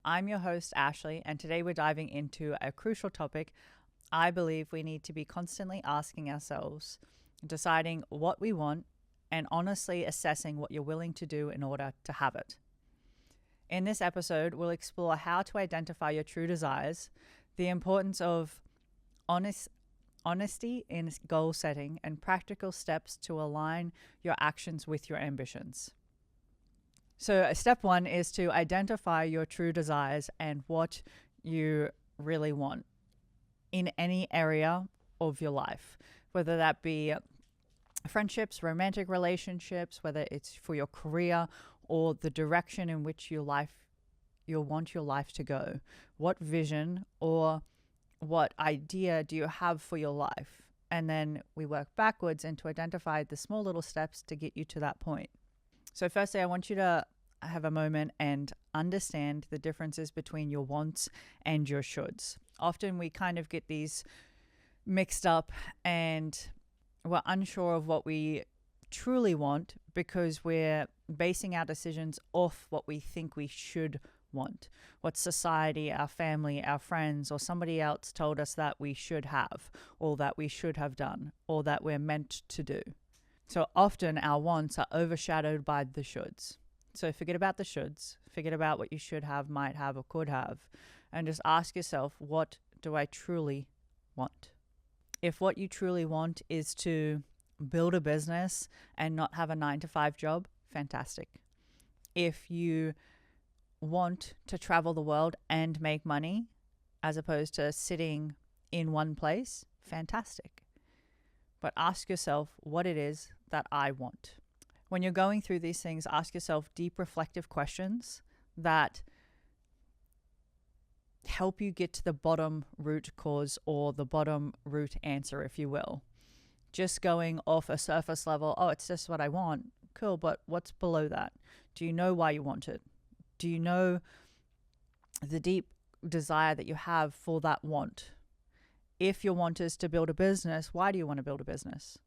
I'm your host, Ashley, and today we're diving into a crucial topic I believe we need to be constantly asking ourselves, deciding what we want, and honestly assessing what you're willing to do in order to have it. In this episode, we'll explore how to identify your true desires, the importance of honesty in goal setting, and practical steps to align your actions with your ambitions. So, step one is to identify your true desires and what you really want in any area of your life, whether that be friendships, romantic relationships, whether it's for your career or the direction in which you want your life to go. What vision or what idea do you have for your life? And then we work backwards and to identify the small little steps to get you to that point. So firstly, I want you to have a moment and understand the differences between your wants and your shoulds. Often we kind of get these mixed up and we're unsure of what we truly want because we're basing our decisions off what we think we should want, what society, our family, our friends, or somebody else told us that we should have, or that we should have done, or that we're meant to do. So often our wants are overshadowed by the shoulds. So forget about the shoulds, forget about what you should have, might have, or could have, and just ask yourself, what do I truly want? If what you truly want is to build a business and not have a 9-to-5 job, fantastic. If you want to travel the world and make money as opposed to sitting in one place, fantastic. But ask yourself what it is that I want. When you're going through these things, ask yourself deep reflective questions that help you get to the bottom root cause or the bottom root answer, if you will. Just going off a surface level, oh, it's just what I want. Cool, but what's below that? Do you know why you want it? Do you know the deep desire that you have for that want? If your want is to build a business, why do you want to build a business?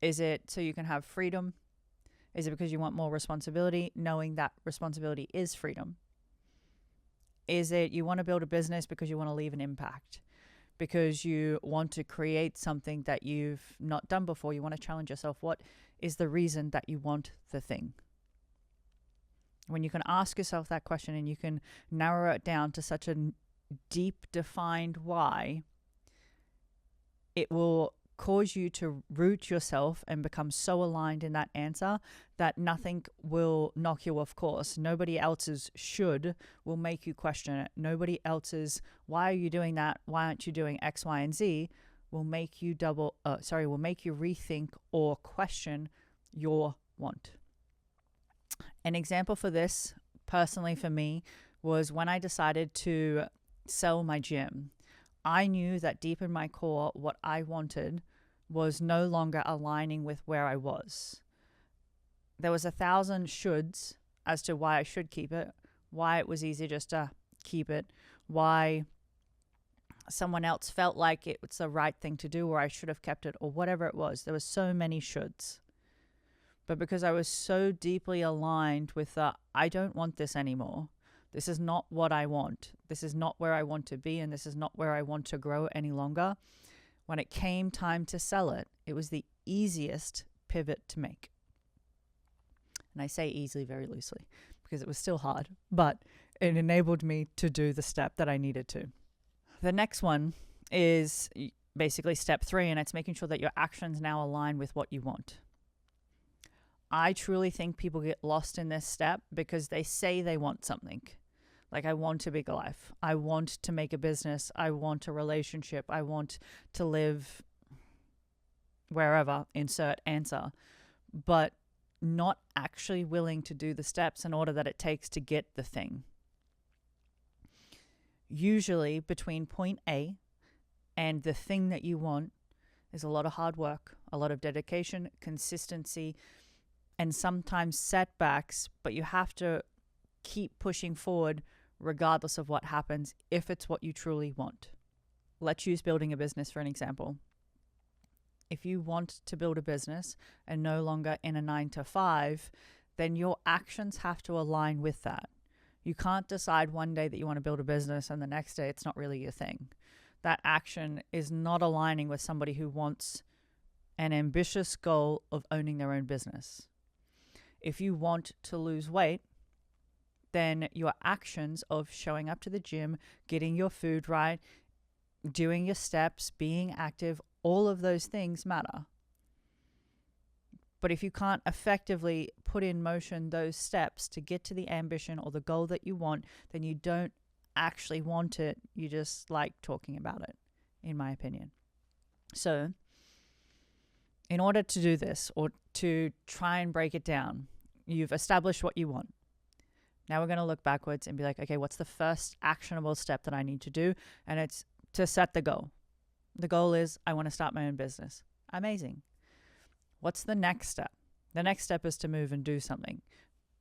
Is it so you can have freedom? Is it because you want more responsibility, knowing that responsibility is freedom? Is it you want to build a business because you want to leave an impact? Because you want to create something that you've not done before? You want to challenge yourself. What is the reason that you want the thing? When you can ask yourself that question and you can narrow it down to such a deep defined why, it will cause you to root yourself and become so aligned in that answer that nothing will knock you off course. Nobody else's should will make you question it. Nobody else's why are you doing that? Why aren't you doing X, Y, and Z will make you will make you rethink or question your want. An example for this, personally for me, was when I decided to sell my gym. I knew that deep in my core, what I wanted was no longer aligning with where I was. There was 1,000 shoulds as to why I should keep it, why it was easy just to keep it, why someone else felt like it was the right thing to do or I should have kept it or whatever it was. There were so many shoulds. But because I was so deeply aligned with I don't want this anymore. This is not what I want. This is not where I want to be, and this is not where I want to grow any longer. When it came time to sell it, it was the easiest pivot to make. And I say easily very loosely because it was still hard, but it enabled me to do the step that I needed to. The next one is basically step 3, and it's making sure that your actions now align with what you want. I truly think people get lost in this step because they say they want something. Like, I want a big life. I want to make a business. I want a relationship. I want to live wherever, insert answer, but not actually willing to do the steps in order that it takes to get the thing. Usually between point A and the thing that you want is a lot of hard work, a lot of dedication, consistency, and sometimes setbacks, but you have to keep pushing forward regardless of what happens if it's what you truly want. Let's use building a business for an example. If you want to build a business and no longer in a 9-to-5, then your actions have to align with that. You can't decide one day that you want to build a business and the next day it's not really your thing. That action is not aligning with somebody who wants an ambitious goal of owning their own business. If you want to lose weight, then your actions of showing up to the gym, getting your food right, doing your steps, being active, all of those things matter. But if you can't effectively put in motion those steps to get to the ambition or the goal that you want, then you don't actually want it. You just like talking about it, in my opinion. So, in order to do this, or to try and break it down, you've established what you want. Now we're going to look backwards and be like, okay, what's the first actionable step that I need to do? And it's to set the goal. The goal is, I want to start my own business. Amazing. What's the next step? The next step is to move and do something.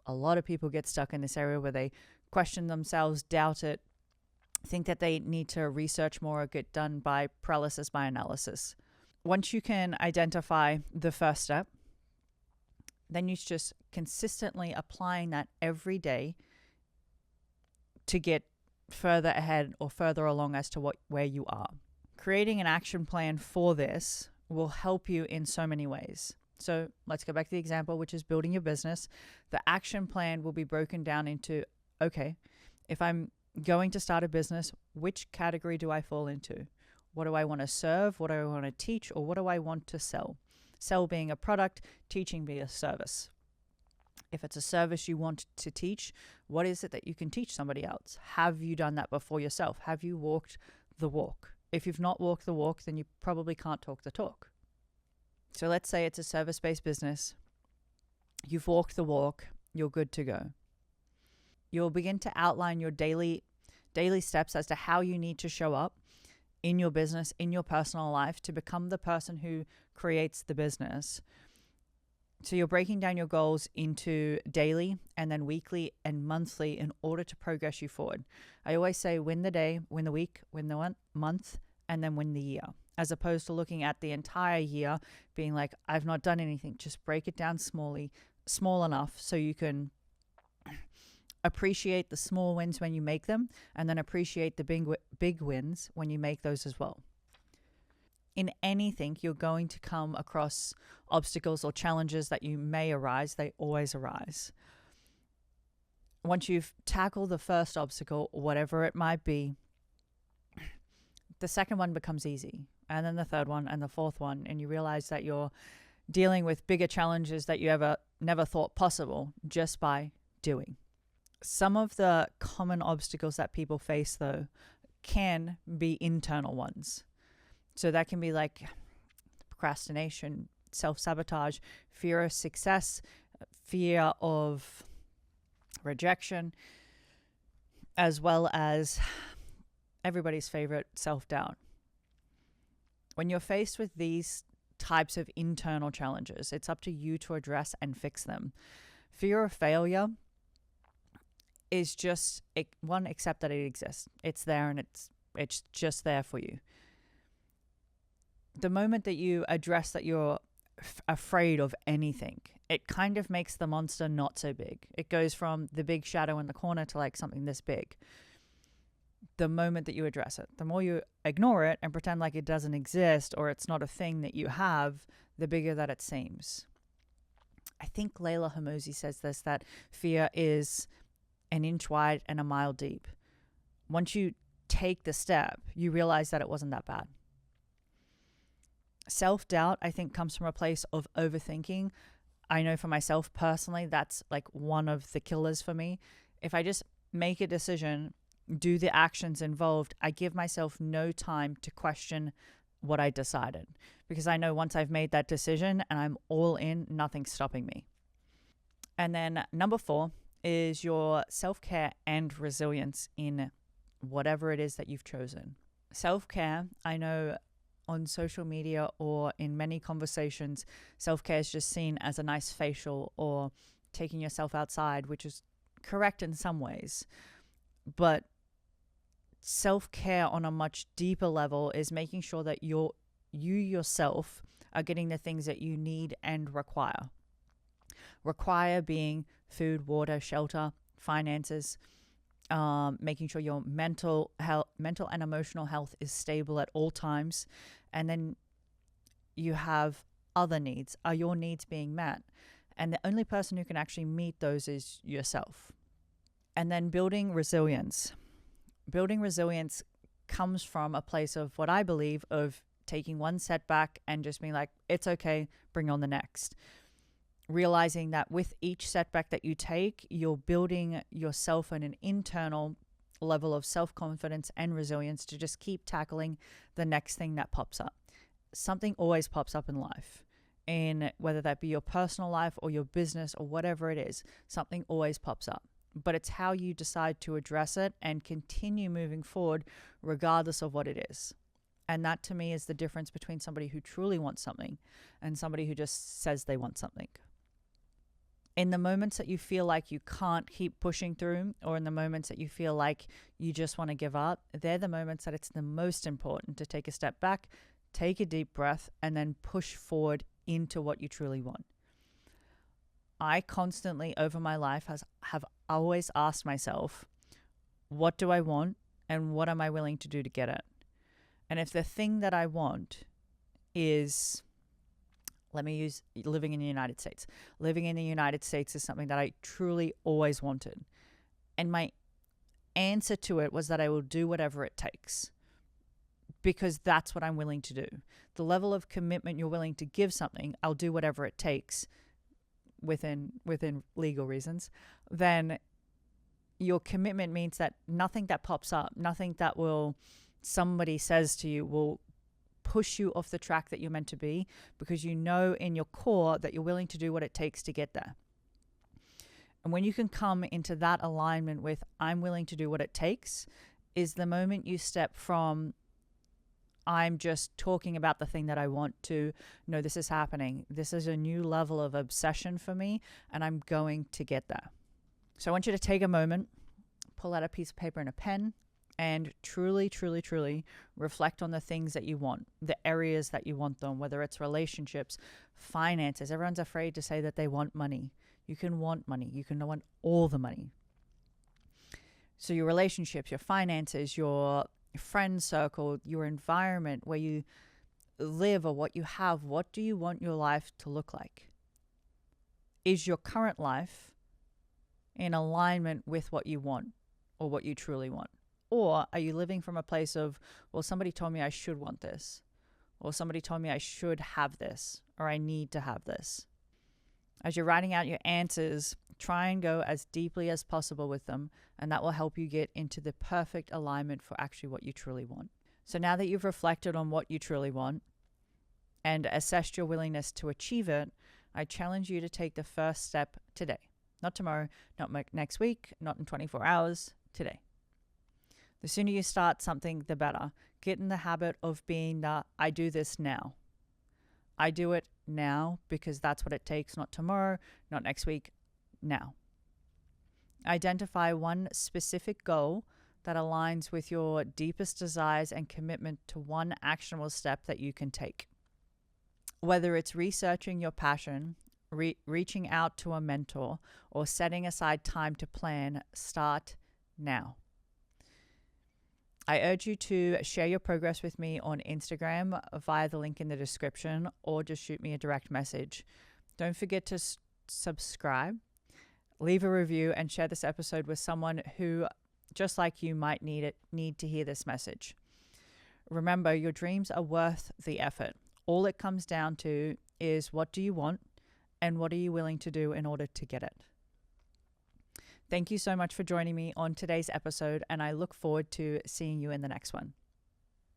A lot of people get stuck in this area where they question themselves, doubt it, think that they need to research more or get done by paralysis by analysis. Once you can identify the first step, then you're just consistently applying that every day to get further ahead or further along as to where you are. Creating an action plan for this will help you in so many ways. So let's go back to the example, which is building your business. The action plan will be broken down into, okay, if I'm going to start a business, which category do I fall into? What do I want to serve? What do I want to teach? Or what do I want to sell? Sell being a product, teaching being a service. If it's a service you want to teach, what is it that you can teach somebody else? Have you done that before yourself? Have you walked the walk? If you've not walked the walk, then you probably can't talk the talk. So let's say it's a service-based business. You've walked the walk. You're good to go. You'll begin to outline your daily steps as to how you need to show up in your business, in your personal life, to become the person who creates the business. So you're breaking down your goals into daily and then weekly and monthly in order to progress you forward. I always say win the day, win the week, win the month, and then win the year, as opposed to looking at the entire year being like, I've not done anything. Just break it down small enough so you can appreciate the small wins when you make them, and then appreciate the big wins when you make those as well. In anything, you're going to come across obstacles or challenges that you may arise. They always arise. Once you've tackled the first obstacle, whatever it might be, the second one becomes easy, and then the third one and the fourth one, and you realize that you're dealing with bigger challenges that you never thought possible just by doing. Some of the common obstacles that people face, though, can be internal ones. So that can be like procrastination, self-sabotage, fear of success, fear of rejection, as well as everybody's favorite, self-doubt. When you're faced with these types of internal challenges, it's up to you to address and fix them. Fear of failure is just, accept that it exists. It's there, and it's just there for you. The moment that you address that you're afraid of anything, it kind of makes the monster not so big. It goes from the big shadow in the corner to like something this big. The moment that you address it, the more you ignore it and pretend like it doesn't exist or it's not a thing that you have, the bigger that it seems. I think Layla Hormozi says this, that fear is an inch wide and a mile deep. Once you take the step, you realize that it wasn't that bad. Self-doubt, I think, comes from a place of overthinking. I know for myself personally, that's like one of the killers for me. If I just make a decision, do the actions involved, I give myself no time to question what I decided, because I know once I've made that decision and I'm all in, nothing's stopping me. And then number 4 is your self-care and resilience in whatever it is that you've chosen. Self-care, I know on social media or in many conversations, self-care is just seen as a nice facial or taking yourself outside, which is correct in some ways. But self-care on a much deeper level is making sure that you yourself are getting the things that you need and require. Require being food, water, shelter, finances, making sure your mental and emotional health is stable at all times. And then you have other needs. Are your needs being met? And the only person who can actually meet those is yourself. And then building resilience. Building resilience comes from a place of what I believe of taking one setback and just being like, it's okay, bring on the next. Realizing that with each setback that you take, you're building yourself in an internal level of self-confidence and resilience to just keep tackling the next thing that pops up. Something always pops up in life, in whether that be your personal life or your business or whatever it is, something always pops up. But it's how you decide to address it and continue moving forward regardless of what it is. And that to me is the difference between somebody who truly wants something and somebody who just says they want something. In the moments that you feel like you can't keep pushing through, or in the moments that you feel like you just want to give up, they're the moments that it's the most important to take a step back, take a deep breath, and then push forward into what you truly want. I constantly over my life have always asked myself, what do I want and what am I willing to do to get it? And if the thing that I want is, let me use living in the United States. Living in the United States is something that I truly always wanted. And my answer to it was that I will do whatever it takes, because that's what I'm willing to do. The level of commitment you're willing to give something, I'll do whatever it takes within legal reasons, then your commitment means that nothing that pops up, nothing that somebody says to you will push you off the track that you're meant to be, because you know in your core that you're willing to do what it takes to get there. And when you can come into that alignment with I'm willing to do what it takes, is the moment you step from I'm just talking about the thing that I want to, no, this is happening. This is a new level of obsession for me, and I'm going to get there. So I want you to take a moment, pull out a piece of paper and a pen, and truly, truly, truly reflect on the things that you want, the areas that you want them, whether it's relationships, finances. Everyone's afraid to say that they want money. You can want money. You can want all the money. So your relationships, your finances, your friend circle, your environment where you live or what you have, what do you want your life to look like? Is your current life in alignment with what you want or what you truly want? Or are you living from a place of, well, somebody told me I should want this, or somebody told me I should have this, or I need to have this? As you're writing out your answers, try and go as deeply as possible with them, and that will help you get into the perfect alignment for actually what you truly want. So now that you've reflected on what you truly want and assessed your willingness to achieve it, I challenge you to take the first step today. Not tomorrow, not next week, not in 24 hours, today. The sooner you start something, the better. Get in the habit of being the I do this now. I do it now because that's what it takes, not tomorrow, not next week, now. Identify one specific goal that aligns with your deepest desires and commitment to one actionable step that you can take. Whether it's researching your passion, reaching out to a mentor, or setting aside time to plan, start now. I urge you to share your progress with me on Instagram via the link in the description, or just shoot me a direct message. Don't forget to subscribe, leave a review, and share this episode with someone who, just like you, might need to hear this message. Remember, your dreams are worth the effort. All it comes down to is what do you want and what are you willing to do in order to get it? Thank you so much for joining me on today's episode, and I look forward to seeing you in the next one.